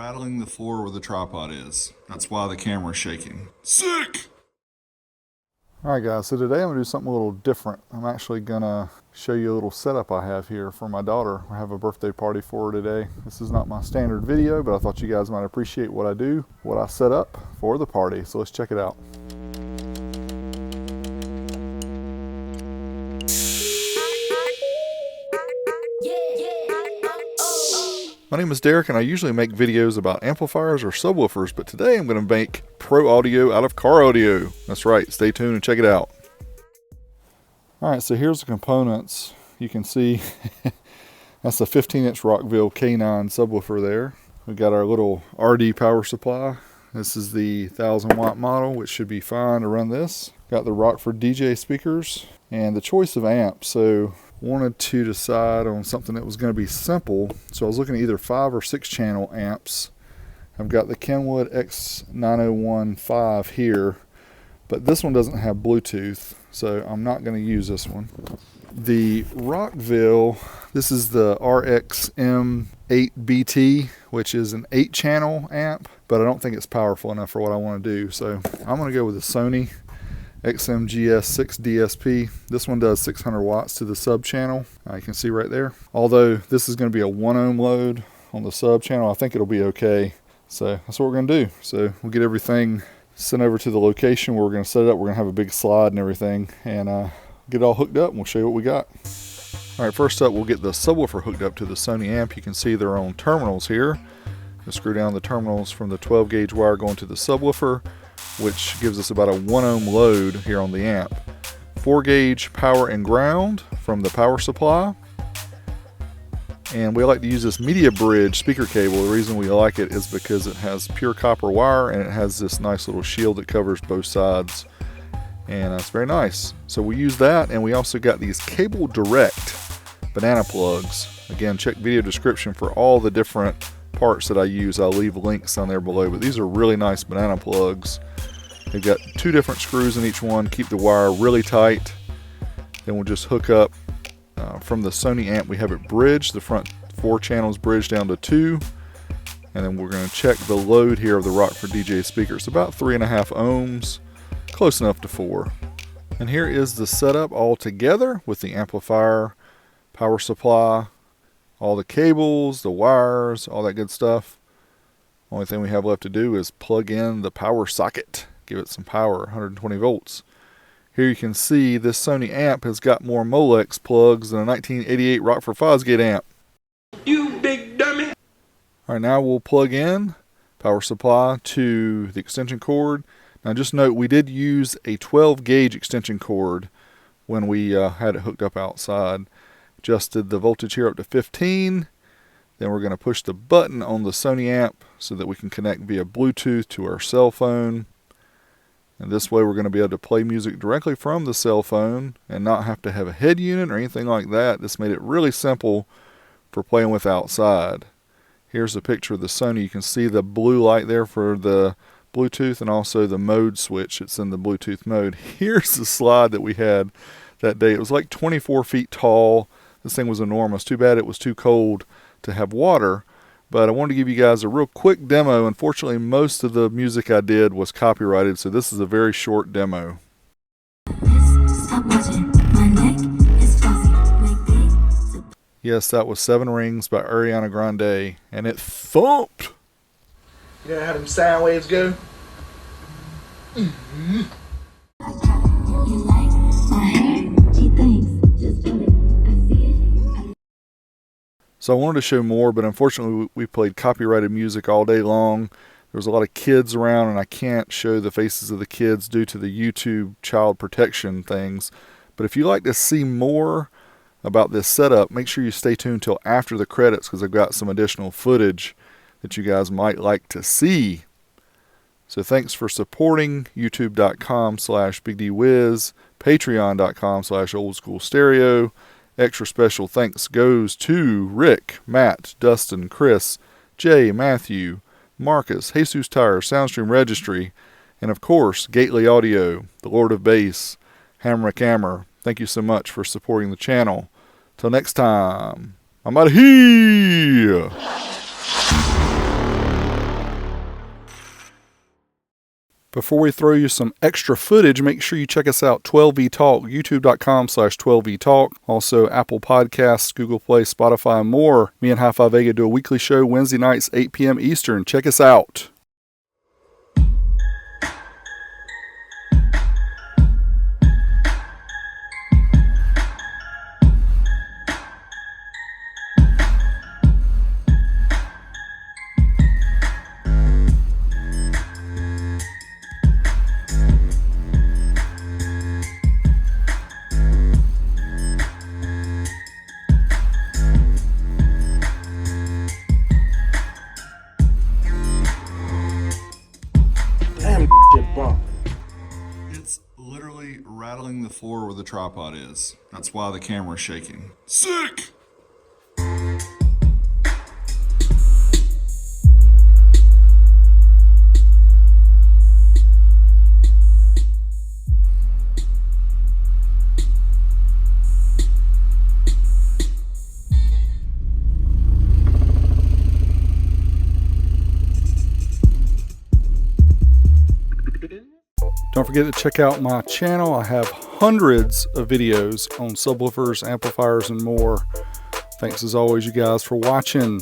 rattling the floor where the tripod is. That's why the camera's shaking. Sick! Alright guys, so today I'm going to do something a little different. I'm actually going to show you a little setup I have here for my daughter. I have a birthday party for her today. This is not my standard video, but I thought you guys might appreciate what I do, what I set up for the party. So let's check it out. My name is Derek and I usually make videos about amplifiers or subwoofers, but today I'm going to make pro audio out of car audio. That's right, stay tuned and check it out. Alright, so here's the components. You can see that's a 15-inch Rockville K9 subwoofer there. We got our little RD power supply. This is the 1000-watt model, which should be fine to run this. Got the Rockford DJ speakers and the choice of amps. So wanted to decide on something that was going to be simple, so I was looking at either 5 or 6 channel amps. I've got the Kenwood X9015 here, but this one doesn't have Bluetooth, so I'm not going to use this one. The Rockville, this is the RXM8BT, which is an 8 channel amp, but I don't think it's powerful enough for what I want to do, so I'm going to go with the Sony XMGS6 DSP. This one does 600 watts to the sub channel. You can see right there. Although this is going to be a 1 ohm load on the sub channel, I think it'll be okay. So that's what we're going to do. So we'll get everything sent over to the location where we're going to set it up. We're going to have a big slide and everything and get it all hooked up and we'll show you what we got. Alright, first up we'll get the subwoofer hooked up to the Sony amp. You can see their own terminals here. We'll screw down the terminals from the 12 gauge wire going to the subwoofer, which gives us about a 1 ohm load here on the amp. 4 gauge power and ground from the power supply. And we like to use this media bridge speaker cable. The reason we like it is because it has pure copper wire and it has this nice little shield that covers both sides. And that's very nice. So we use that, and we also got these cable direct banana plugs. Again, check video description for all the different parts that I use. I'll leave links down there below, but these are really nice banana plugs. They've got 2 different screws in each one, keep the wire really tight. Then we'll just hook up from the Sony amp. We have it bridged, the front 4 channels bridged down to 2. And then we're going to check the load here of the Rockford DJ speaker. It's about 3.5 ohms, close enough to 4. And here is the setup all together with the amplifier, power supply, all the cables, the wires, all that good stuff. Only thing we have left to do is plug in the power socket. Give it some power, 120 volts. Here you can see this Sony amp has got more Molex plugs than a 1988 Rockford Fosgate amp. You big dummy! Alright, now we'll plug in power supply to the extension cord. Now just note, we did use a 12 gauge extension cord when we had it hooked up outside. Adjusted the voltage here up to 15. Then we're going to push the button on the Sony amp so that we can connect via Bluetooth to our cell phone. And this way we're going to be able to play music directly from the cell phone and not have to have a head unit or anything like that. This made it really simple for playing with outside. Here's a picture of the Sony. You can see the blue light there for the Bluetooth and also the mode switch. It's in the Bluetooth mode. Here's the slide that we had that day. It was like 24 feet tall. This thing was enormous. Too bad it was too cold to have water. But I wanted to give you guys a real quick demo. Unfortunately, most of the music I did was copyrighted, so this is a very short demo. Yes, that was 7 Rings by Ariana Grande, and it thumped. You know how them sound waves go? So I wanted to show more, but unfortunately we played copyrighted music all day long. There was a lot of kids around, and I can't show the faces of the kids due to the YouTube child protection things. But if you'd like to see more about this setup, make sure you stay tuned till after the credits, because I've got some additional footage that you guys might like to see. So thanks for supporting youtube.com/BigDWiz, patreon.com/oldschoolstereo. Extra special thanks goes to Rick, Matt, Dustin, Chris, Jay, Matthew, Marcus, Jesus Tire, Soundstream Registry, and of course Gately Audio, the Lord of Bass, Hamrick Hammer. Thank you so much for supporting the channel. Till next time, I'm out of here. Before we throw you some extra footage, make sure you check us out, 12V Talk, youtube.com/12V Talk. Also, Apple Podcasts, Google Play, Spotify, and more. Me and Hi-Fi Vega do a weekly show Wednesday nights, 8 p.m. Eastern. Check us out. Damn, shit bump. It's literally rattling the floor where the tripod is. That's why the camera's shaking. Sick! Don't forget to check out my channel. I have hundreds of videos on subwoofers, amplifiers, and more. Thanks as always, you guys, for watching.